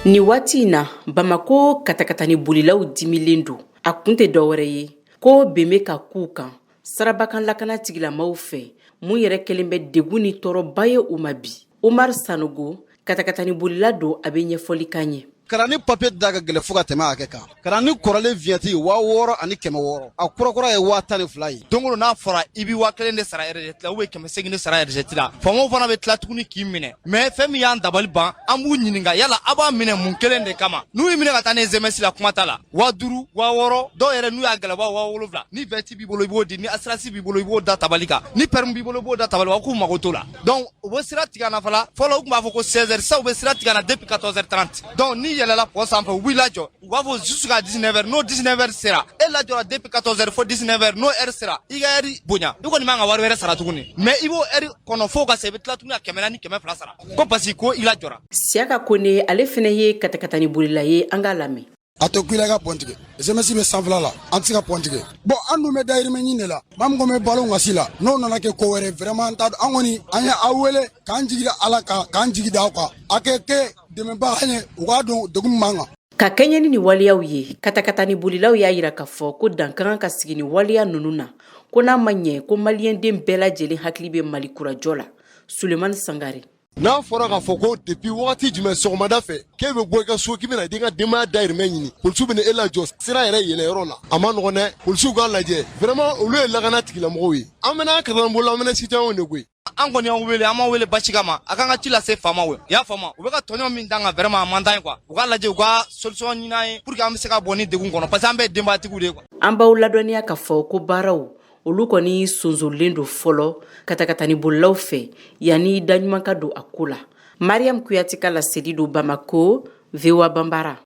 Ni waati in na Bamako katakatani bolilaw dimilen don. A kun tɛ dɔwɛrɛ ye ko ben bɛ ka k'u kan sarabakan lakana tigilamaw fɛ mun yɛrɛ kɛlen bɛ degun ni tɔɔrɔba ye u ma bi. Umar Sanogo katakatani bolila don a bɛ ɲɛfɔli kan ye. Karani papier da ka gɛlɛ fo ka tɛmɛ hakɛ kan. Karani kɔrɔlen vignette 6000 ani 100. A kɔrɔkɔrɔ ye 112 ye. Dongo n'a fɔra i bi 1000 de sara RGT la ou 800 de sara RGT la. Faamaw fana bɛ tila tuguni k'i minɛ. Mais fɛn min y'an dabali ban an b'u ɲininka yala a b'a minɛ mun kelen de kama. N'u y'i minɛ ka taa ni SMS la kuma t'a la. 5000 6000 dɔw yɛrɛ n'u y'a gɛlɛba 7000 ni vêti b'i bolo i b'o di ni assurance b'i bolo i b'o da tabali kan ni permis b'i bolo i b'o da tabali kan k'u mago t'o la. Donc u bɛ sira tigɛ na fala fɔlɔ u tun b'a fɔ ko 16h sa u bɛ sira tigɛ na depuis 14h30. Donc ni yɛlɛla pɔ sanfɛ u b'i lajɔ u b'a fɔ jusqu'à 19h n'o 19h sera e lajɔra depuis 14h fo 19h n'o heure sera i ka heure bonya i kɔni man ka wari wɛrɛ sara tuguni mais i b'o heure kɔnɔ fo ka se i bɛ tila tuguni ka 100 ni 200 sara ko parce que ko i lajɔra. Siaka Kone ale fɛnɛ ye katakatani bolila ye an k'a lamɛn. A to kuila ka pɔntigɛ SMS bɛ sanfɛla la an tɛ se ka pɔntigɛ bon an dun bɛ dayirimɛ ɲini de la maa min kɔni bɛ balo ŋasi la n'o nana kɛ ko wɛrɛ vraiment an t'a dɔn an kɔni an ye aw wele k'an jigi da Ala kan k'an jigi da aw kan a kɛ dɛmɛbaga ye u k'a dɔn degun man kan. Ka kɛɲɛ ni waliyaw ye katakatani bolilaw y'a yira k'a fɔ ko dan ka kan ka sigi ni waliya ninnu na ko n'a ma ɲɛ ko maliyɛnden bɛɛ lajɛlen hakili bɛ Mali kurajɔ la. Sulemani Sangare. N'a fɔra k'a fɔ ko depuis wagati jumɛn sɔgɔmada fɛ k'e bɛ bɔ i ka so k'i bɛna i ka denbaya dayirimɛ ɲini polisiw bɛ e lajɔ sira yɛrɛ yɛlɛyɔrɔ la a ma nɔgɔn dɛ polisiw k'a lajɛ vraiment olu ye lakana tigilamɔgɔw ye an bɛna karamɔgɔ an bɛna citoyenw de koyi. An kɔni y'an wele an ma wele basi kama a kan ka ci lase faamaw ye. Y'a faamu u bɛ ka tɔɲɔ min dan kan vraiment a man d'an ye quoi u k'a lajɛ u ka solution ɲini an ye pour que an bɛ se ka bɔ ni degun kɔnɔ parce que an bɛɛ ye denbayatigiw de ye quoi. An b'aw ladɔnniya k'a fɔ ko baaraw olu kɔni sonsolen don fɔlɔ katakatani bolilaw fɛ yanni daɲuman ka don a ko la. Mariam Kuyate ka laseli don Bamako, VOA Bambara.